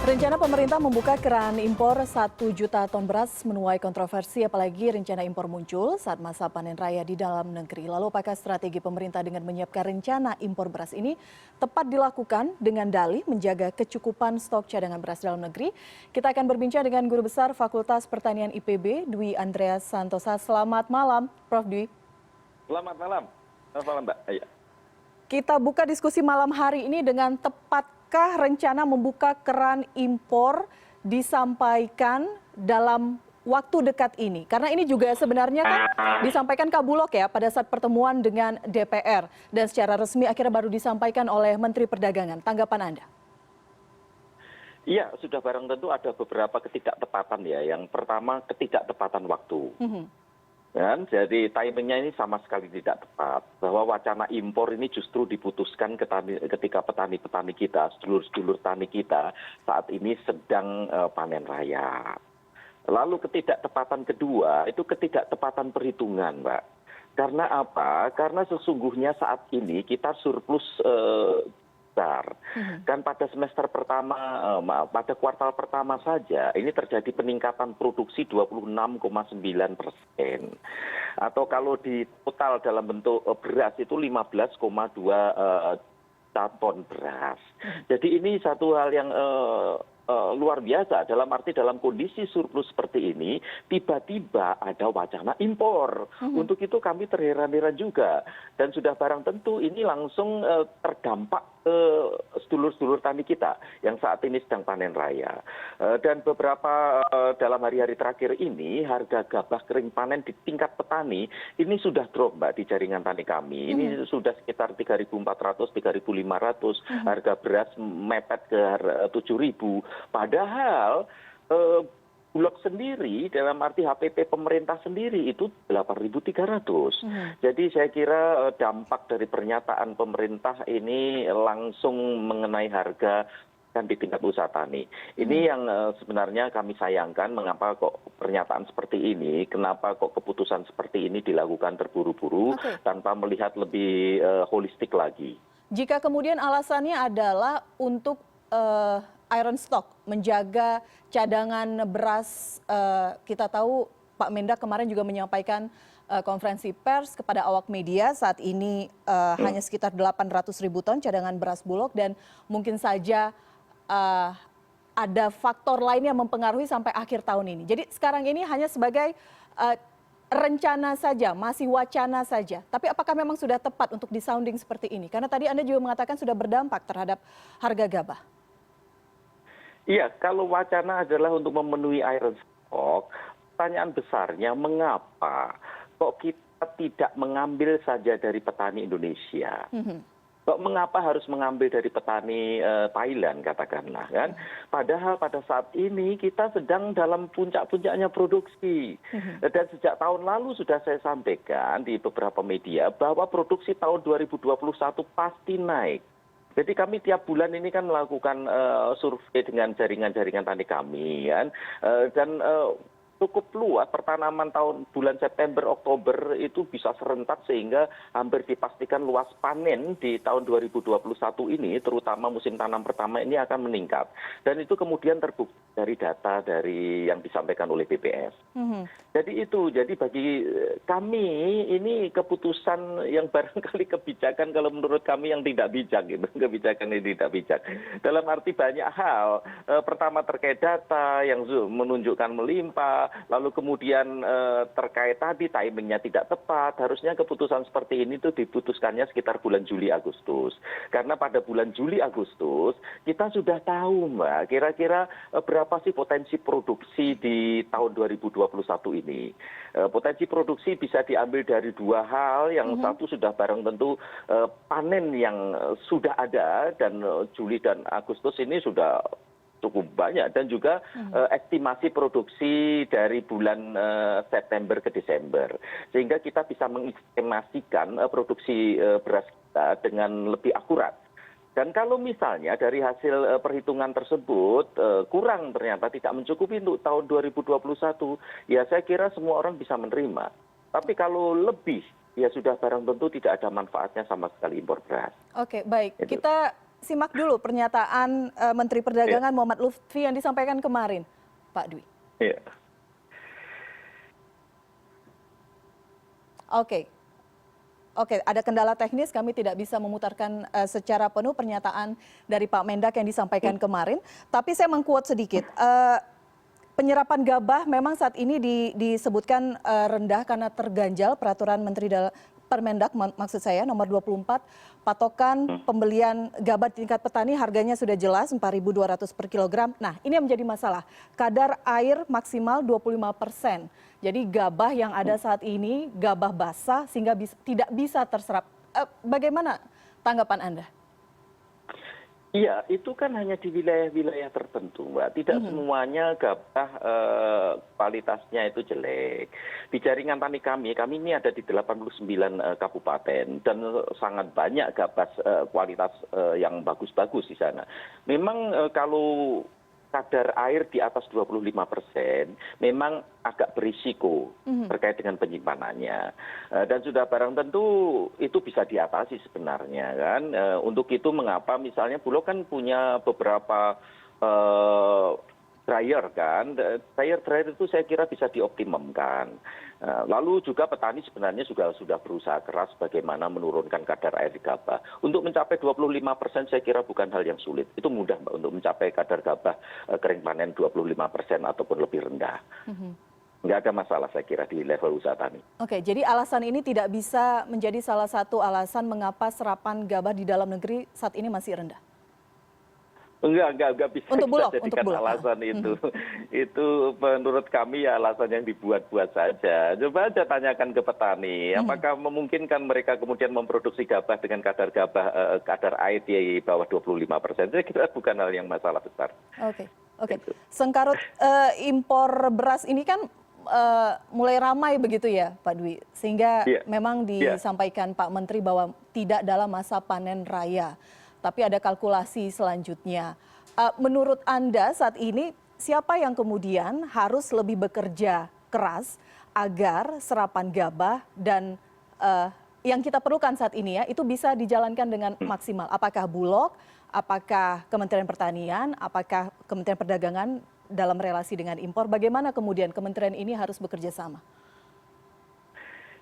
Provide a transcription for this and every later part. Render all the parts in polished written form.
Rencana pemerintah membuka keran impor 1 juta ton beras menuai kontroversi, apalagi rencana impor muncul saat masa panen raya di dalam negeri. Lalu apakah strategi pemerintah dengan menyiapkan rencana impor beras ini tepat dilakukan dengan dalih menjaga kecukupan stok cadangan beras dalam negeri? Kita akan berbincang dengan Guru Besar Fakultas Pertanian IPB, Dwi Andreas Santosa. Selamat malam, Prof. Dwi. Selamat malam. Selamat malam, Mbak. Ayo. Kita buka diskusi malam hari ini dengan tepatkah rencana membuka keran impor disampaikan dalam waktu dekat ini? Karena ini juga sebenarnya kan disampaikan Kabulok ya pada saat pertemuan dengan DPR. Dan secara resmi akhirnya baru disampaikan oleh Menteri Perdagangan. Tanggapan Anda? Iya, sudah barang tentu ada beberapa ketidaktepatan ya. Yang pertama ketidaktepatan waktu. Dan jadi timingnya ini sama sekali tidak tepat. Bahwa wacana impor ini justru diputuskan ketika petani-petani kita, sedulur-sedulur tani kita saat ini sedang panen raya. Lalu ketidaktepatan kedua itu ketidaktepatan perhitungan, Mbak. Karena apa? Karena sesungguhnya saat ini kita surplus kan pada semester pertama, pada kuartal pertama saja ini terjadi peningkatan produksi 26,9%. Atau kalau di total dalam bentuk beras itu 15,2 ton beras. Jadi ini satu hal yang luar biasa, dalam arti dalam kondisi surplus seperti ini tiba-tiba ada wacana impor. Untuk itu kami terheran-heran juga, dan sudah barang tentu ini langsung terdampak ke sedulur-sedulur tani kita yang saat ini sedang panen raya. Dan beberapa dalam hari-hari terakhir ini harga gabah kering panen di tingkat petani ini sudah drop, Mbak, di jaringan tani kami. Ini sudah sekitar 3.400, 3.500, harga beras mepet ke 7.000. Padahal Bulog sendiri dalam arti HPP pemerintah sendiri itu 8.300. Jadi saya kira dampak dari pernyataan pemerintah ini langsung mengenai harga kan di tingkat usaha tani. Ini yang sebenarnya kami sayangkan, mengapa kok pernyataan seperti ini, kenapa kok keputusan seperti ini dilakukan terburu-buru tanpa melihat lebih holistik lagi. Jika kemudian alasannya adalah untuk iron stock, menjaga cadangan beras, kita tahu Pak Mendak kemarin juga menyampaikan konferensi pers kepada awak media, saat ini hanya sekitar 800.000 ton cadangan beras Bulog, dan mungkin saja ada faktor lain yang mempengaruhi sampai akhir tahun ini. Jadi sekarang ini hanya sebagai rencana saja, masih wacana saja. Tapi apakah memang sudah tepat untuk disounding seperti ini? Karena tadi Anda juga mengatakan sudah berdampak terhadap harga gabah. Iya, kalau wacana adalah untuk memenuhi iron stock, pertanyaan besarnya mengapa kok kita tidak mengambil saja dari petani Indonesia? Kok mengapa harus mengambil dari petani Thailand, katakanlah kan? Padahal pada saat ini kita sedang dalam puncak-puncaknya produksi. Dan sejak tahun lalu sudah saya sampaikan di beberapa media bahwa produksi tahun 2021 pasti naik. Jadi kami tiap bulan ini kan melakukan survei dengan jaringan-jaringan tani kami, kan? Dan cukup luas pertanaman tahun bulan September, Oktober itu bisa serentak sehingga hampir dipastikan luas panen di tahun 2021 ini, terutama musim tanam pertama ini akan meningkat. Dan itu kemudian terbukti dari data dari yang disampaikan oleh BPS. Jadi itu, jadi bagi kami ini keputusan yang barangkali kebijakan kalau menurut kami yang tidak bijak, gitu. Kebijakan yang tidak bijak. Dalam arti banyak hal. Pertama terkait data yang menunjukkan melimpah. Lalu kemudian terkait tadi timingnya tidak tepat, harusnya keputusan seperti ini tuh diputuskannya sekitar bulan Juli Agustus. Karena pada bulan Juli Agustus kita sudah tahu, Mbak, kira-kira berapa sih potensi produksi di tahun 2021 ini. Potensi produksi bisa diambil dari dua hal, yang satu sudah barang tentu panen yang sudah ada, dan Juli dan Agustus ini sudah cukup banyak, dan juga estimasi produksi dari bulan September ke Desember, sehingga kita bisa mengestimasikan produksi beras kita dengan lebih akurat. Dan kalau misalnya dari hasil perhitungan tersebut kurang, ternyata tidak mencukupi untuk tahun 2021, ya saya kira semua orang bisa menerima. Tapi kalau lebih, ya sudah barang tentu tidak ada manfaatnya sama sekali impor beras. Oke, baik. Kita simak dulu pernyataan Menteri Perdagangan Muhammad Lutfi yang disampaikan kemarin, Pak Dwi. Iya. Oke. Oke, ada kendala teknis, kami tidak bisa memutarkan secara penuh pernyataan dari Pak Mendak yang disampaikan kemarin. Tapi saya mengquote sedikit. Penyerapan gabah memang saat ini disebutkan rendah karena terganjal peraturan Menteri Permendak, maksud saya nomor 24, patokan pembelian gabah di tingkat petani harganya sudah jelas 4.200 per kilogram. Nah, ini yang menjadi masalah. Kadar air maksimal 25%. Jadi gabah yang ada saat ini gabah basah sehingga tidak bisa terserap. Bagaimana tanggapan Anda? Iya, itu kan hanya di wilayah-wilayah tertentu, Mbak. Tidak semuanya gabah kualitasnya itu jelek. Di jaringan tani kami ini ada di 89 kabupaten dan sangat banyak gabah kualitas yang bagus-bagus di sana. Memang kalau kadar air di atas 25%, memang agak berisiko terkait dengan penyimpanannya. Dan sudah barang tentu itu bisa diatasi sebenarnya kan. Untuk itu mengapa misalnya Bulog kan punya beberapa dryer kan. Dryer itu saya kira bisa dioptimumkan. Lalu juga petani sebenarnya juga sudah berusaha keras bagaimana menurunkan kadar air di gabah. Untuk mencapai 25% saya kira bukan hal yang sulit. Itu mudah Mbak untuk mencapai kadar gabah kering panen 25% ataupun lebih rendah. Nggak ada masalah saya kira di level usaha tani. Oke, jadi alasan ini tidak bisa menjadi salah satu alasan mengapa serapan gabah di dalam negeri saat ini masih rendah? Enggak bisa Untuk kita Bulog, jadikan alasan itu. Itu menurut kami ya alasan yang dibuat-buat saja. Coba aja tanyakan ke petani, apakah memungkinkan mereka kemudian memproduksi gabah dengan kadar air di bawah 25%. Saya kira bukan hal yang masalah besar. Oke. Sengkarut impor beras ini kan mulai ramai begitu ya Pak Dwi, sehingga memang disampaikan Pak Menteri bahwa tidak dalam masa panen raya. Tapi ada kalkulasi selanjutnya. Menurut Anda saat ini siapa yang kemudian harus lebih bekerja keras agar serapan gabah dan yang kita perlukan saat ini ya itu bisa dijalankan dengan maksimal? Apakah Bulog, apakah Kementerian Pertanian, apakah Kementerian Perdagangan dalam relasi dengan impor? Bagaimana kemudian kementerian ini harus bekerja sama?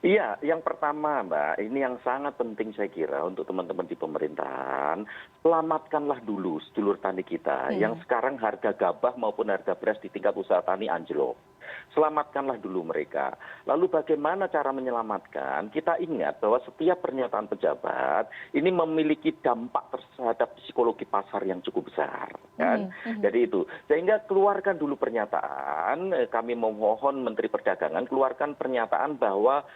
Iya, yang pertama Mbak, ini yang sangat penting saya kira untuk teman-teman di pemerintahan, selamatkanlah dulu sedulur tani kita yang sekarang harga gabah maupun harga beras di tingkat usaha tani anjlok. Selamatkanlah dulu mereka. Lalu bagaimana cara menyelamatkan? Kita ingat bahwa setiap pernyataan pejabat ini memiliki dampak terhadap psikologi pasar yang cukup besar. Kan? Jadi itu. Sehingga keluarkan dulu pernyataan, kami memohon Menteri Perdagangan keluarkan pernyataan bahwa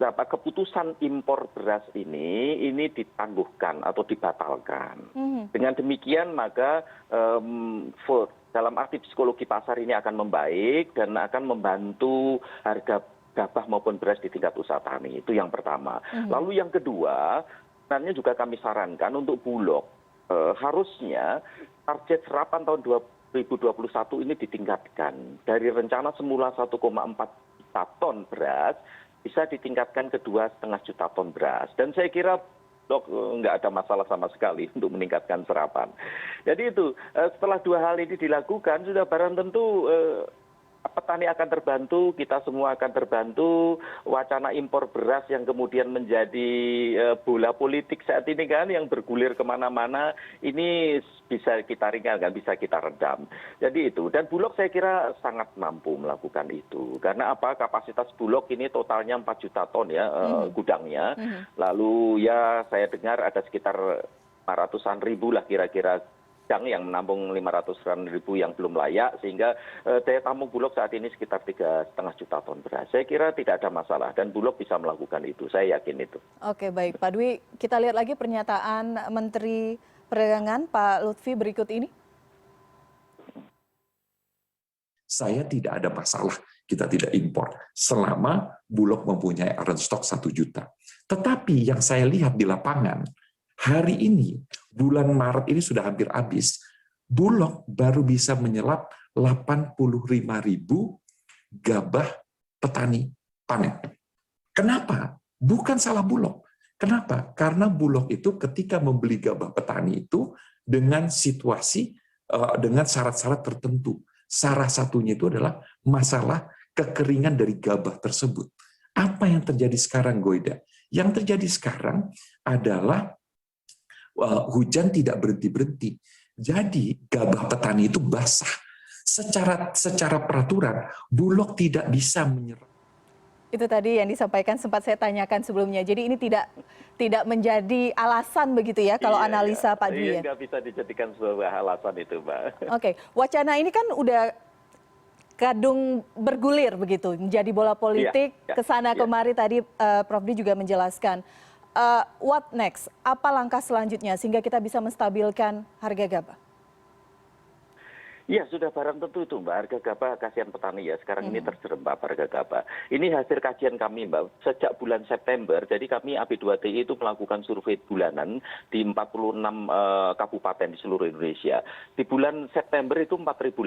keputusan impor beras ini ditangguhkan atau dibatalkan. Dengan demikian maka dalam arti psikologi pasar ini akan membaik dan akan membantu harga gabah maupun beras di tingkat usaha tani. Itu yang pertama. Lalu yang kedua, sebenarnya juga kami sarankan untuk Bulog harusnya target serapan tahun 2021 ini ditingkatkan dari rencana semula 1,4 juta ton beras bisa ditingkatkan ke 2,5 juta ton beras. Dan saya kira nggak ada masalah sama sekali untuk meningkatkan serapan. Jadi itu setelah dua hal ini dilakukan sudah barang tentu petani akan terbantu, kita semua akan terbantu. Wacana impor beras yang kemudian menjadi bola politik saat ini kan yang bergulir kemana-mana ini bisa kita ringankan, bisa kita redam. Jadi itu. Dan Bulog saya kira sangat mampu melakukan itu. Karena apa? Kapasitas Bulog ini totalnya 4 juta ton ya gudangnya. Lalu ya saya dengar ada sekitar 500-an ribu lah kira-kira yang menampung 500-an ribu yang belum layak sehingga daya tampung Bulog saat ini sekitar 3,5 juta ton beras. Saya kira tidak ada masalah dan Bulog bisa melakukan itu. Saya yakin itu. Oke, baik Pak Dwi, kita lihat lagi pernyataan Menteri Perdagangan Pak Lutfi berikut ini. Saya tidak ada masalah kita tidak impor selama Bulog mempunyai iron stock 1 juta. Tetapi yang saya lihat di lapangan hari ini, bulan Maret ini sudah hampir habis. Bulog baru bisa menyelap 85.000 gabah petani panen. Kenapa? Bukan salah Bulog. Kenapa? Karena Bulog itu ketika membeli gabah petani itu dengan situasi, dengan syarat-syarat tertentu. Salah satunya itu adalah masalah kekeringan dari gabah tersebut. Apa yang terjadi sekarang, Goida? Yang terjadi sekarang adalah hujan tidak berhenti-berhenti. Jadi gabah petani itu basah. Secara peraturan, Bulog tidak bisa menyerap. Itu tadi yang disampaikan sempat saya tanyakan sebelumnya. Jadi ini tidak menjadi alasan begitu ya kalau analisa Pak Dwi ya? Nggak bisa dijadikan sebuah alasan itu, Mbak. Oke, wacana ini kan udah kadung bergulir begitu, menjadi bola politik kesana kemari tadi Prof. Dwi juga menjelaskan. What next? Apa langkah selanjutnya sehingga kita bisa menstabilkan harga gabah? Iya, sudah barang tentu itu, Mbak. Harga gabah, kasihan petani ya. Sekarang ini terjerembab harga gabah. Ini hasil kajian kami, Mbak. Sejak bulan September, jadi kami AP2TI itu melakukan survei bulanan di 46 kabupaten di seluruh Indonesia. Di bulan September itu 4.800,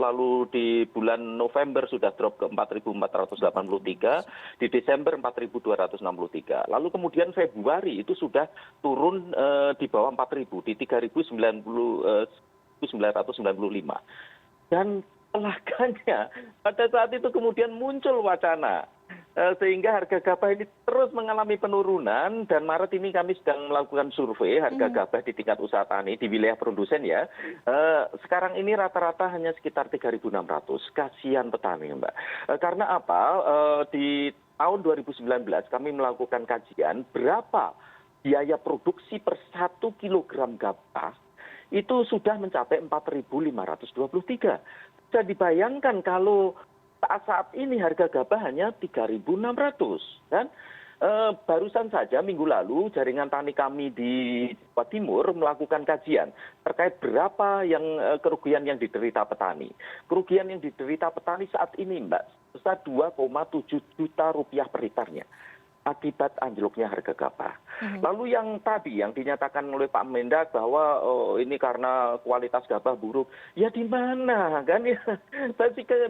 lalu di bulan November sudah drop ke 4.483, di Desember 4.263. Lalu kemudian Februari itu sudah turun di bawah 4.000, di 3.995. Dan celakanya pada saat itu kemudian muncul wacana sehingga harga gabah ini terus mengalami penurunan, dan Maret ini kami sedang melakukan survei harga gabah di tingkat usaha tani di wilayah produsen ya. Sekarang ini rata-rata hanya sekitar 3.600. Kasihan petani, Mbak. Karena apa? Di tahun 2019 kami melakukan kajian berapa biaya produksi per 1 kilogram gabah itu sudah mencapai 4.523. Bisa dibayangkan kalau saat ini harga gabah hanya 3.600. Dan barusan saja minggu lalu jaringan tani kami di Jawa Timur melakukan kajian terkait berapa yang kerugian yang diderita petani. Kerugian yang diderita petani saat ini, Mbak, sebesar 2,7 juta rupiah per hektarnya akibat anjloknya harga gabah. Lalu yang tadi yang dinyatakan oleh Pak Mendak bahwa ini karena kualitas gabah buruk, ya di mana kan ya?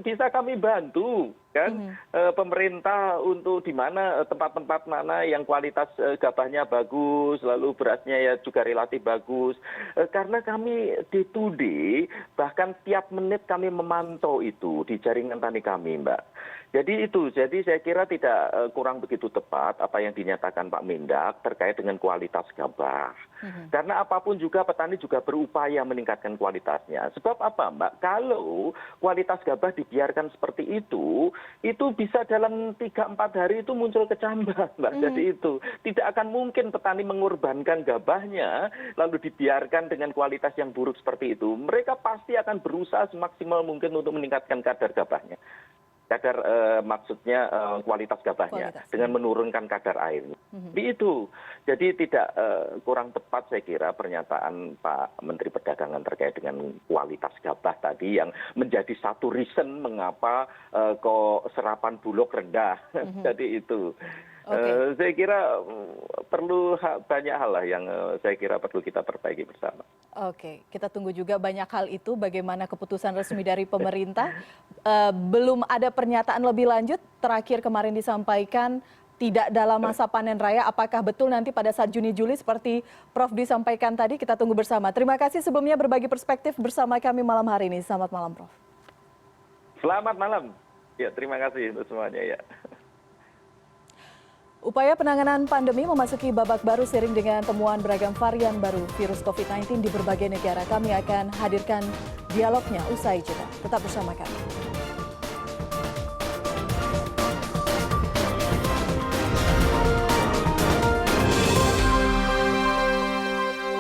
Bisa kami bantu kan pemerintah untuk di mana tempat-tempat mana yang kualitas gabahnya bagus, lalu berasnya ya juga relatif bagus. Karena kami D2D bahkan tiap menit kami memantau itu di jaringan tani kami, Mbak. Jadi saya kira tidak kurang begitu tepat apa yang dinyatakan Pak Mendak terkait dengan kualitas gabah. Karena apapun juga petani juga berupaya meningkatkan kualitasnya. Sebab apa, Mbak? Kalau kualitas gabah dibiarkan seperti itu bisa dalam 3-4 hari itu muncul kecambah, Mbak. Jadi itu tidak akan mungkin petani mengorbankan gabahnya lalu dibiarkan dengan kualitas yang buruk seperti itu. Mereka pasti akan berusaha semaksimal mungkin untuk meningkatkan kadar gabahnya. Kadar maksudnya kualitas gabahnya dengan menurunkan kadar air. Itu. Jadi tidak kurang tepat saya kira pernyataan Pak Menteri Perdagangan terkait dengan kualitas gabah tadi yang menjadi satu reason mengapa kok serapan Bulog rendah. Jadi itu. Saya kira perlu banyak hal lah yang saya kira perlu kita perbaiki bersama. Oke, kita tunggu juga banyak hal itu, bagaimana keputusan resmi dari pemerintah. Belum ada pernyataan lebih lanjut, terakhir kemarin disampaikan tidak dalam masa panen raya. Apakah betul nanti pada saat Juni-Juli seperti Prof. Dwi sampaikan tadi, kita tunggu bersama. Terima kasih sebelumnya berbagi perspektif bersama kami malam hari ini. Selamat malam, Prof. Selamat malam. Ya, terima kasih untuk semuanya ya. Upaya penanganan pandemi memasuki babak baru seiring dengan temuan beragam varian baru virus COVID-19 di berbagai negara. Kami akan hadirkan dialognya usai jeda. Tetap bersama kami.